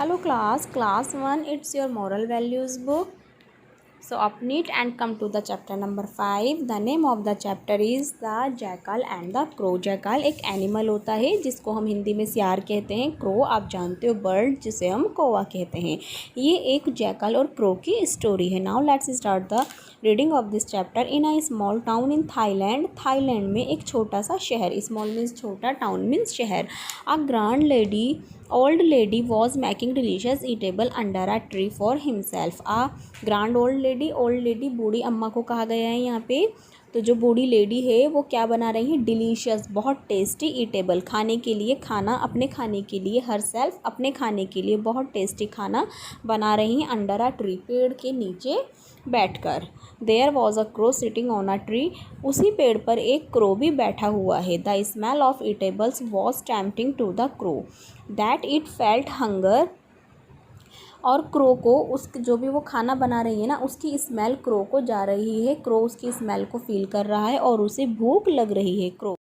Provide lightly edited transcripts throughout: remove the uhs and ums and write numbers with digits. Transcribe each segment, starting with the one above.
Hello class 1, it's your moral values book. So open it and come to the chapter number 5. The name of the chapter is the jackal and the crow. jackal एक animal होता है जिसको हम हिंदी में सियार कहते हैं. Crow आप जानते हो बर्ड जिसे हम कौवा कहते हैं. ये एक जैकल और क्रो की स्टोरी है. Now let's start the reading of this chapter. In a small town in Thailand. Thailand में एक छोटा सा शहर. स्मॉल मीन्स छोटा, टाउन मीन्स शहर. A grand lady old lady was making delicious eatable under a tree for himself. A grand old lady बूढ़ी अम्मा को कहा गया है यहाँ पे. तो जो बूढ़ी लेडी है वो क्या बना रही है? डिलीशियस, बहुत टेस्टी ईटेबल, खाने के लिए, खाना अपने खाने के लिए, हर सेल्फ अपने खाने के लिए बहुत टेस्टी खाना बना रही हैं अंडर अ ट्री, पेड़ के नीचे बैठकर. There was a crow sitting on a tree. उसी पेड़ पर एक क्रो भी बैठा हुआ है. The smell of eatables was tempting to the crow that it felt hunger. और क्रो को उस जो भी वो खाना बना रही है ना, उसकी स्मेल क्रो को जा रही है. क्रो उसकी स्मेल को फील कर रहा है और उसे भूख लग रही है. Crow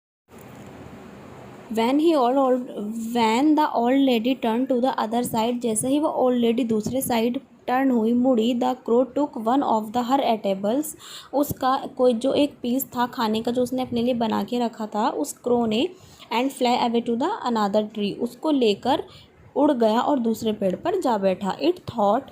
when the old lady turn to the other side. जैसे ही वो ओल्ड लेडी दूसरे साइड टर्न हुई, मुड़ी, the crow took one of the her eatables. उसका कोई जो एक पीस था खाने का जो उसने अपने लिए बना के रखा था, उस क्रो ने, and fly away to the another tree, उसको लेकर उड़ गया और दूसरे पेड़ पर जा बैठा. It thought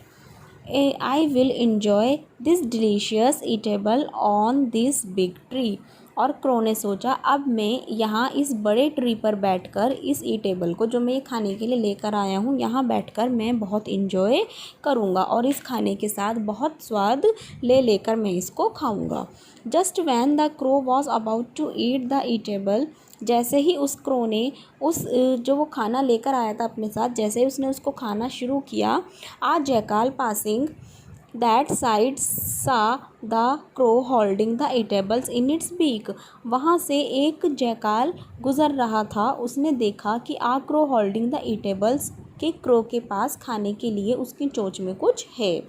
I will enjoy this delicious eatable on this big tree. और क्रो ने सोचा अब मैं यहाँ इस बड़े ट्री पर बैठकर इस ईटेबल को जो मैं ये खाने के लिए लेकर आया हूँ, यहाँ बैठकर मैं बहुत इन्जॉय करूँगा और इस खाने के साथ बहुत स्वाद लेकर मैं इसको खाऊँगा. Just when the crow was about to eat the eatable. जैसे ही उस क्रो ने उस जो वो खाना लेकर आया था अपने साथ, जैसे ही उसने उसको खाना शुरू किया, a jackal passing that side saw the crow holding the eatables in its beak. वहाँ से एक जैकाल गुज़र रहा था. उसने देखा कि आ क्रो होल्डिंग द ईटेबल्स, कि क्रो के पास खाने के लिए उसकी चोंच में कुछ है.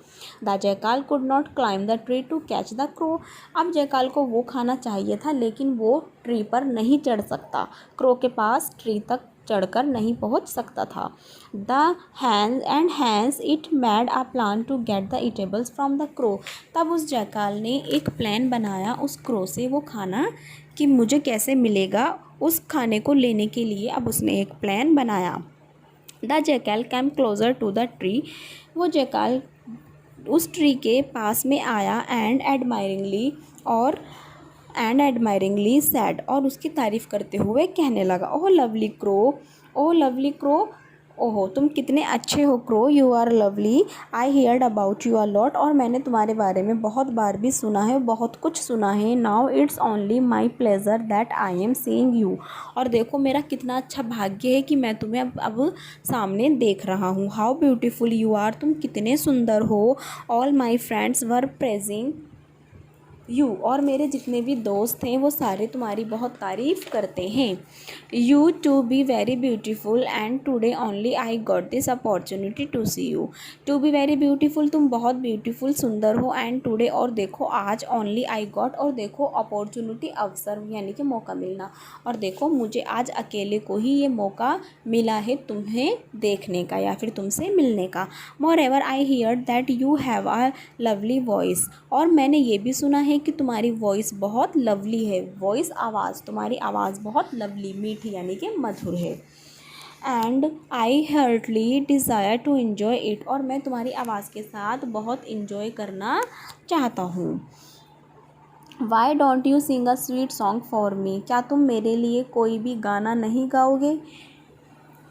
The jackal could not climb the tree to catch the crow. अब जैकाल को वो खाना चाहिए था लेकिन वो ट्री पर नहीं चढ़ सकता, क्रो के पास ट्री तक चढ़कर नहीं पहुंच सकता था. The hence it made a plan to get the eatables from the crow. तब उस जैकाल ने एक प्लान बनाया उस क्रो से वो खाना, कि मुझे कैसे मिलेगा उस खाने को लेने के लिए. अब उसने एक प्लान बनाया. The jackal came closer to the tree. वो जैकाल उस ट्री के पास में आया एंड एडमायरिंगली सैड, और उसकी तारीफ़ करते हुए कहने लगा, oh lovely crow, oh lovely crow, ओहो तुम कितने अच्छे हो crow, you are lovely, I heard about you a lot. और मैंने तुम्हारे बारे में बहुत बार भी सुना है, बहुत कुछ सुना है. Now it's only my pleasure that I am seeing you. और देखो मेरा कितना अच्छा भाग्य है कि मैं तुम्हें अब सामने देख रहा हूँ. हाउ ब्यूटीफुल यू आर, तुम कितने सुंदर हो. All my friends were praising you, और मेरे जितने भी दोस्त हैं वो सारे तुम्हारी बहुत तारीफ़ करते हैं. You to be very beautiful and today only I got this opportunity to see you. To be very beautiful, तुम बहुत ब्यूटीफुल सुंदर हो, एंड टुडे और देखो आज, ओनली आई गॉट और देखो अपॉर्चुनिटी अवसर यानी कि मौका मिलना, और देखो मुझे आज अकेले को ही ये मौका मिला है तुम्हें देखने का या फिर तुमसे मिलने का. More ever I hear that you have a lovely voice. और मैंने ये भी सुना है कि तुम्हारी वॉइस बहुत लवली है. वॉइस आवाज़, तुम्हारी आवाज़ बहुत लवली, मीठी यानी कि मधुर है. And I heartly desire to enjoy it, और मैं तुम्हारी आवाज़ के साथ बहुत इन्जॉय करना चाहता हूँ. Why don't you sing a sweet song for me, क्या तुम मेरे लिए कोई भी गाना नहीं गाओगे.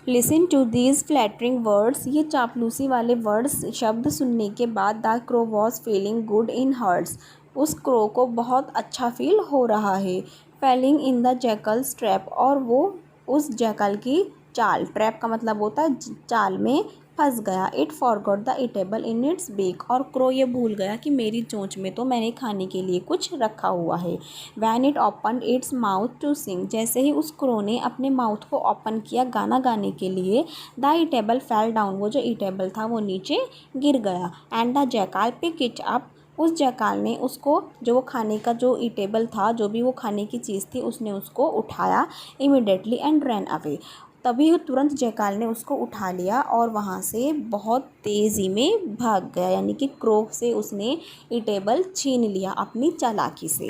Listen to these flattering words, ये चापलूसी वाले वर्ड्स शब्द सुनने के बाद the crow was feeling good in hearts. उस क्रो को बहुत अच्छा फील हो रहा है. Failing in the jackal's trap, और वो उस जैकल की चाल, ट्रैप का मतलब होता है चाल में फंस गया. It forgot the eatable in its beak, और क्रो ये भूल गया कि मेरी चोंच में तो मैंने खाने के लिए कुछ रखा हुआ है. When it open its mouth to sing, जैसे ही उस क्रो ने अपने माउथ को ओपन किया गाना गाने के लिए, द ईटेबल फेल डाउन, वो जो ईटेबल था वो नीचे गिर गया. And the jackal pick it up, उस जैकाल ने उसको, जो वो खाने का जो ईटेबल था, जो भी वो खाने की चीज़ थी, उसने उसको उठाया इमिडिएटली एंड रैन अवे. तभी तुरंत जयकाल ने उसको उठा लिया और वहाँ से बहुत तेज़ी में भाग गया, यानी कि क्रो से उसने ईटेबल छीन लिया अपनी चालाकी से,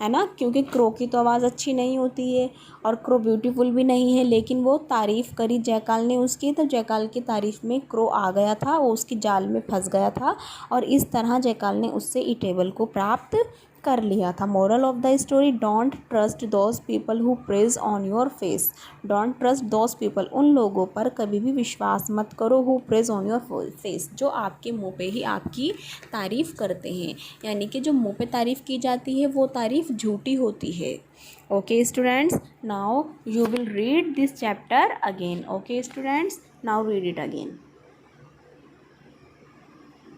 है ना, क्योंकि क्रो की तो आवाज़ अच्छी नहीं होती है और क्रो ब्यूटीफुल भी नहीं है, लेकिन वो तारीफ़ करी जयकाल ने उसकी, तो जयकाल की तारीफ़ में क्रो आ गया था, वो उसकी जाल में फंस गया था और इस तरह जयकाल ने उससे ईटेबल को प्राप्त कर लिया था। Moral of the story, don't trust those people who praise on your face. Don't trust those people, उन लोगों पर कभी भी विश्वास मत करो, who praise on your face, जो आपके मुंह पे ही आपकी तारीफ़ करते हैं, यानी कि जो मुंह पे तारीफ़ की जाती है वो तारीफ़ झूठी होती है। Okay students, now you will read this chapter again. Okay students, now read it again.